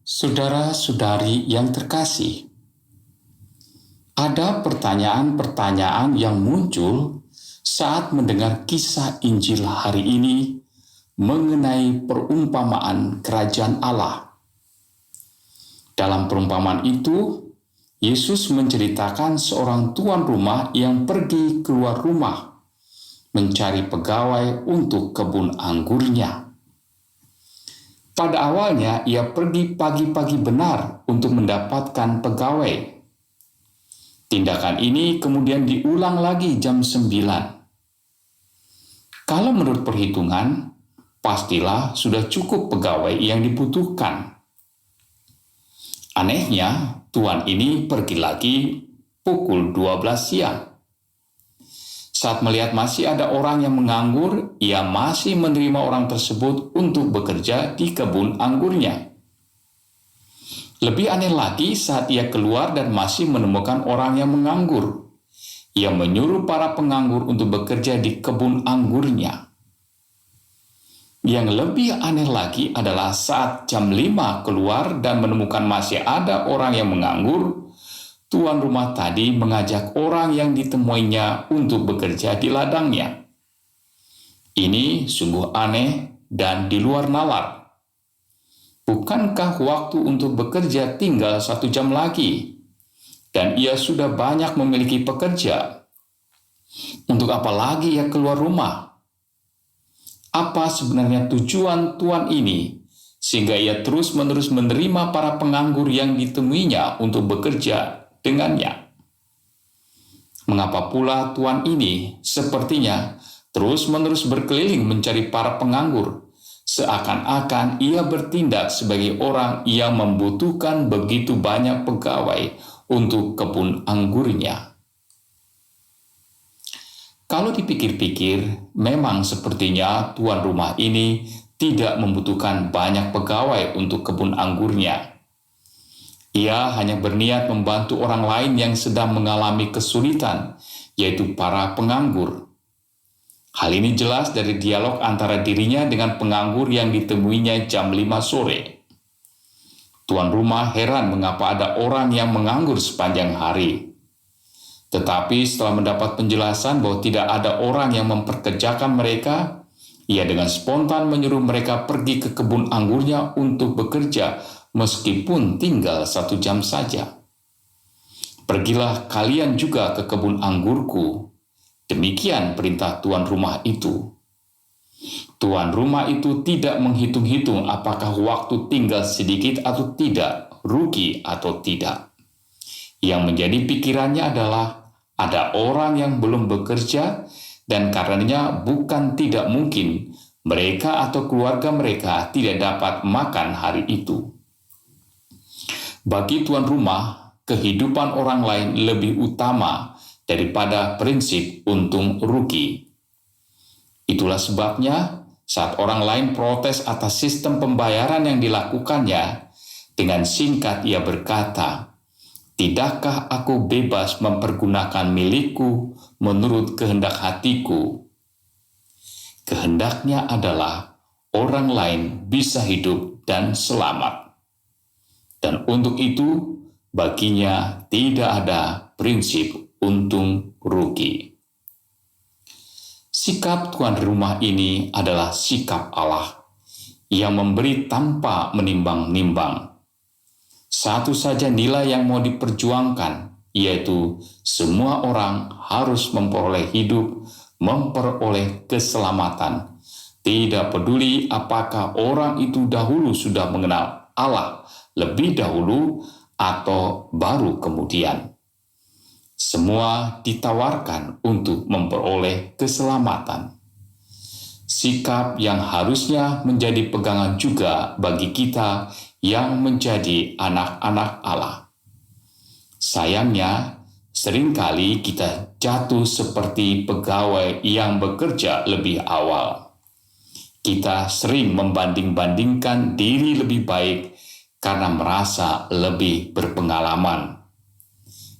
Saudara-saudari yang terkasih, ada pertanyaan-pertanyaan yang muncul saat mendengar kisah Injil hari ini mengenai perumpamaan kerajaan Allah. Dalam perumpamaan itu, Yesus menceritakan seorang tuan rumah yang pergi keluar rumah mencari pegawai untuk kebun anggurnya. Pada awalnya, ia pergi pagi-pagi benar untuk mendapatkan pegawai. Tindakan ini kemudian diulang lagi jam 9. Kalau menurut perhitungan, pastilah sudah cukup pegawai yang dibutuhkan. Anehnya, tuan ini pergi lagi pukul 12 siang. Saat melihat masih ada orang yang menganggur, ia masih menerima orang tersebut untuk bekerja di kebun anggurnya. Lebih aneh lagi saat ia keluar dan masih menemukan orang yang menganggur. Ia menyuruh para penganggur untuk bekerja di kebun anggurnya. Yang lebih aneh lagi adalah saat jam 5 keluar dan menemukan masih ada orang yang menganggur, tuan rumah tadi mengajak orang yang ditemuinya untuk bekerja di ladangnya. Ini sungguh aneh dan di luar nalar. Bukankah waktu untuk bekerja tinggal 1 jam lagi? Dan ia sudah banyak memiliki pekerja. Untuk apa lagi ia keluar rumah? Apa sebenarnya tujuan tuan ini sehingga ia terus-menerus menerima para penganggur yang ditemuinya untuk bekerja dengannya? Mengapa pula tuan ini sepertinya terus-menerus berkeliling mencari para penganggur, seakan-akan ia bertindak sebagai orang yang membutuhkan begitu banyak pegawai untuk kebun anggurnya? Kalau dipikir-pikir, memang sepertinya tuan rumah ini tidak membutuhkan banyak pegawai untuk kebun anggurnya. Ia hanya berniat membantu orang lain yang sedang mengalami kesulitan, yaitu para penganggur. Hal ini jelas dari dialog antara dirinya dengan penganggur yang ditemuinya jam 5 sore. Tuan rumah heran mengapa ada orang yang menganggur sepanjang hari. Tetapi setelah mendapat penjelasan bahwa tidak ada orang yang memperkerjakan mereka, ia dengan spontan menyuruh mereka pergi ke kebun anggurnya untuk bekerja meskipun tinggal 1 jam saja. Pergilah kalian juga ke kebun anggurku. Demikian perintah tuan rumah itu. Tuan rumah itu tidak menghitung-hitung apakah waktu tinggal sedikit atau tidak, rugi atau tidak. Yang menjadi pikirannya adalah ada orang yang belum bekerja dan karenanya bukan tidak mungkin mereka atau keluarga mereka tidak dapat makan hari itu. Bagi tuan rumah, kehidupan orang lain lebih utama daripada prinsip untung rugi. Itulah sebabnya saat orang lain protes atas sistem pembayaran yang dilakukannya, dengan singkat ia berkata, "Tidakkah aku bebas mempergunakan milikku menurut kehendak hatiku?" Kehendaknya adalah orang lain bisa hidup dan selamat. Dan untuk itu, baginya tidak ada prinsip untung rugi. Sikap tuan rumah ini adalah sikap Allah yang memberi tanpa menimbang-nimbang. Satu saja nilai yang mau diperjuangkan, yaitu semua orang harus memperoleh hidup, memperoleh keselamatan. Tidak peduli apakah orang itu dahulu sudah mengenal Allah lebih dahulu atau baru kemudian. Semua ditawarkan untuk memperoleh keselamatan. Sikap yang harusnya menjadi pegangan juga bagi kita yang menjadi anak-anak Allah. Sayangnya, seringkali kita jatuh seperti pegawai yang bekerja lebih awal. Kita sering membanding-bandingkan diri lebih baik karena merasa lebih berpengalaman.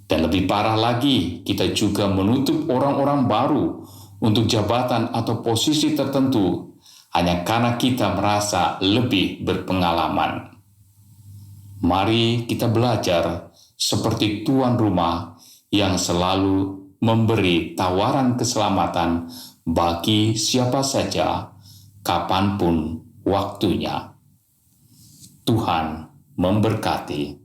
Dan lebih parah lagi, kita juga menutup orang-orang baru untuk jabatan atau posisi tertentu hanya karena kita merasa lebih berpengalaman. Mari kita belajar seperti tuan rumah yang selalu memberi tawaran keselamatan bagi siapa saja, kapanpun waktunya. Tuhan memberkati.